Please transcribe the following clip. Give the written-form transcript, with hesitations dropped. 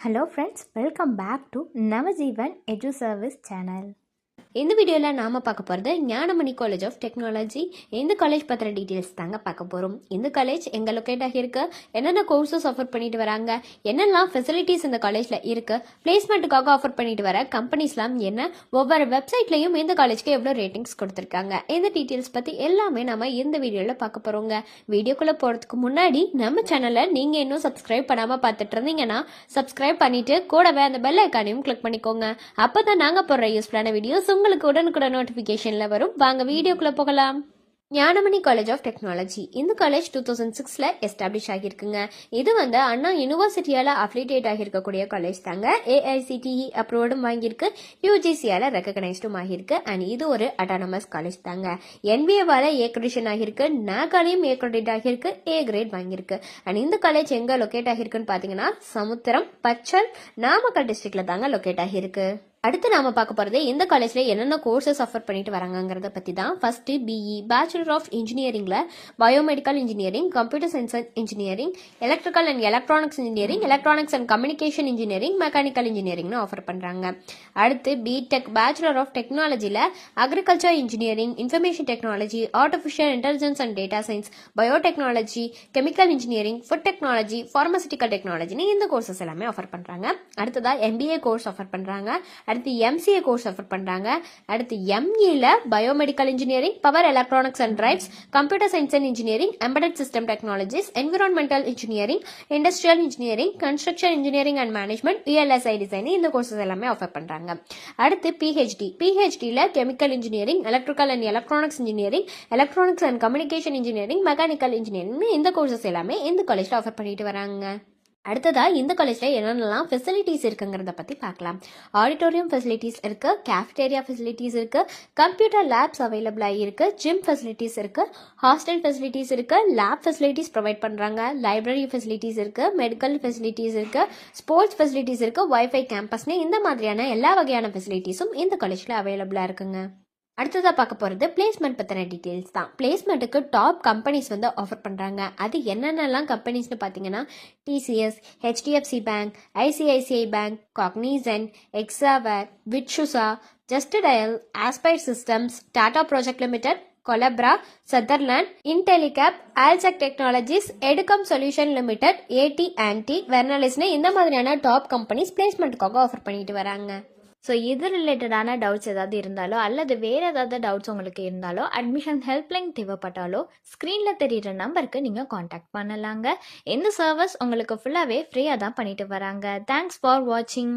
Hello friends, welcome back to Navajeevan Edu Service channel. இந்த வீடியோவில் நாம் பார்க்க போகிறது ஞானமணி காலேஜ் ஆஃப் டெக்னாலஜி. இந்த காலேஜ் பற்றின டீட்டெயில்ஸ் தாங்க பார்க்க போகிறோம். இந்த காலேஜ் எங்கே லொக்கேட் ஆகியிருக்கு, என்னென்ன கோர்சஸ் ஆஃபர் பண்ணிட்டு வராங்க, என்னெல்லாம் ஃபெசிலிட்டிஸ் இந்த காலேஜில் இருக்குது, பிளேஸ்மெண்ட்டுக்காக ஆஃபர் பண்ணிட்டு வர கம்பெனிஸ்லாம் என்ன, ஒவ்வொரு வெப்சைட்லையும் இந்த காலேஜ்க்கு எவ்வளோ ரேட்டிங்ஸ் கொடுத்துருக்காங்க, இந்த டீட்டெயில்ஸ் பற்றி எல்லாமே நம்ம இந்த வீடியோவில் பார்க்க போகிறோங்க. வீடியோக்குள்ளே போகிறதுக்கு முன்னாடி நம்ம சேனலை நீங்கள் இன்னும் சப்ஸ்கிரைப் பண்ணாமல் பார்த்துட்டு இருந்தீங்கன்னா சப்ஸ்கிரைப் பண்ணிவிட்டு கூடவே அந்த பெல் ஐக்கானையும் கிளிக் பண்ணிக்கோங்க. அப்போ தான் நாங்கள் போடுற யூஸ்ஃபுல்லான வீடியோஸ் உங்களுக்கு உடனுக்குடன் நோட்டிஃபிகேஷன்ல வரும். வாங்க வீடியோக்குள்ள போகலாம். ஞானமணி காலேஜ் ஆஃப் டெக்னாலஜி இந்த காலேஜ் 2006 எஸ்டாப்ளிஷ் ஆகியிருக்குங்க. இது அண்ணா யூனிவர்சிட்டியால அஃபிலியேட் ஆகியிருக்கக்கூடிய காலேஜ் தாங்க. AICTE அப்ரூவ்டும் வாங்கியிருக்கு, UGCயால ரெகக்னைஸ்டும் ஆகியிருக்கு. அண்ட் இது ஒரு அட்டானமஸ் காலேஜ் தாங்க. NBA-வால ஏக்ரெடிஷன் ஆகியிருக்கு, NAAC-ஆலையும் ஏக்ரெடிட் ஆகியிருக்கு, A கிரேட் வாங்கியிருக்கு. அண்ட் இந்த காலேஜ் எங்க லொக்கேட் ஆகியிருக்குன்னு பாத்தீங்கன்னா சமுத்திரம், பச்சல், நாமக்கல் டிஸ்ட்ரிக்ட்ல தாங்க லொக்கேட் ஆகியிருக்கு. அடுத்து நாம பார்க்க போறது இந்த காலேஜ்ல என்னென்ன கோர்சஸ் ஆஃபர் பண்ணிட்டு வராங்கிறத பத்தி தான். ஃபர்ஸ்ட் BE பேச்சுலர் ஆஃப் இன்ஜினியரிங்ல biomedical engineering, computer science and engineering, electrical and electronics engineering, electronics and communication engineering, mechanical இன்ஜினியரிங்னு ஆஃபர் பண்றாங்க. அடுத்து BTech பேச்சுலர் ஆஃப் டெக்னாலஜில agriculture engineering, information technology, artificial intelligence and data science, biotechnology, chemical engineering, food technology, pharmaceutical டெக்னாலஜின்னு இந்த courses எல்லாமே offer பண்றாங்க. அடுத்ததா MBA course offer பண்றாங்க. அடுத்து MCA கோர்ஸ் ஆஃபர் பண்றாங்க. அடுத்து ME-ல biomedical engineering, power electronics and drives, computer science and engineering, embedded system technologies, environmental engineering, industrial engineering, construction engineering and management, VLSI design இந்த courses எல்லாமே offer பண்றாங்க. அடுத்து PhD-ல chemical engineering, electrical and electronics engineering, electronics and communication engineering, mechanical engineering இந்த courses எல்லாமே இந்த காலேஜ்ல offer பண்ணிட்டு வராங்க. அடுத்ததா இந்த காலேஜ்ல என்னென்னலாம் ஃபெசிலிட்டிஸ் இருக்குங்கிறத பத்தி பார்க்கலாம். ஆடிட்டோரியம் ஃபெசிலிட்டிஸ் இருக்கு, கேஃபிடேரியா ஃபெசிலிட்டிஸ் இருக்கு, கம்ப்யூட்டர் லேப்ஸ் அவைலபிளா இருக்கு, ஜிம் ஃபெசிலிட்டிஸ் இருக்கு, ஹாஸ்டல் ஃபெசிலிட்டிஸ் இருக்கு, லேப் ஃபெசிலிட்டிஸ் ப்ரொவைட் பண்றாங்க, லைப்ரரி ஃபெசிலிட்டிஸ் இருக்கு, மெடிக்கல் ஃபெசிலிட்டிஸ் இருக்கு, ஸ்போர்ட்ஸ் ஃபெசிலிட்டிஸ் இருக்கு, வைஃபை கேம்பஸ்னு இந்த மாதிரியான எல்லா வகையான ஃபெசிலிட்டிஸும் இந்த காலேஜ்ல அவைலபிளா இருக்குங்க. அடுத்ததாக பார்க்க போகிறது பிளேஸ்மெண்ட் பற்றின டீட்டெயில்ஸ் தான். பிளேஸ்மெண்ட்டுக்கு டாப் கம்பெனிஸ் ஆஃபர் பண்ணுறாங்க. அது என்னென்னலாம் கம்பெனிஸ்னு பார்த்தீங்கன்னா TCS, HDFC bank, ICICI bank, Cognizant, Exaware, விட்சுசா, Just Dial, Aspire Systems, Tata Project Limited, Collabera, Sutherland, Intellecap, Allsec Technologies, Educom Solution Limited, AT&T, வெர்னாலிஸ்னு இந்த மாதிரியான டாப் கம்பெனிஸ் பிளேஸ்மெண்ட்டுக்காக ஆஃபர் பண்ணிட்டு வராங்க. ஸோ இது ரிலேட்டடான டவுட்ஸ் ஏதாவது இருந்தாலோ அல்லது வேறு ஏதாவது டவுட்ஸ் உங்களுக்கு இருந்தாலோ அட்மிஷன் ஹெல்ப்லைன் தேவைப்பட்டாலோ ஸ்க்ரீனில் தெரிகிற நம்பருக்கு நீங்கள் காண்டாக்ட் பண்ணலாங்க. இந்த சர்வீஸ் உங்களுக்கு ஃபுல்லாகவே ஃப்ரீயாக தான் பண்ணிட்டு வராங்க. தேங்க்ஸ் ஃபார் வாட்சிங்.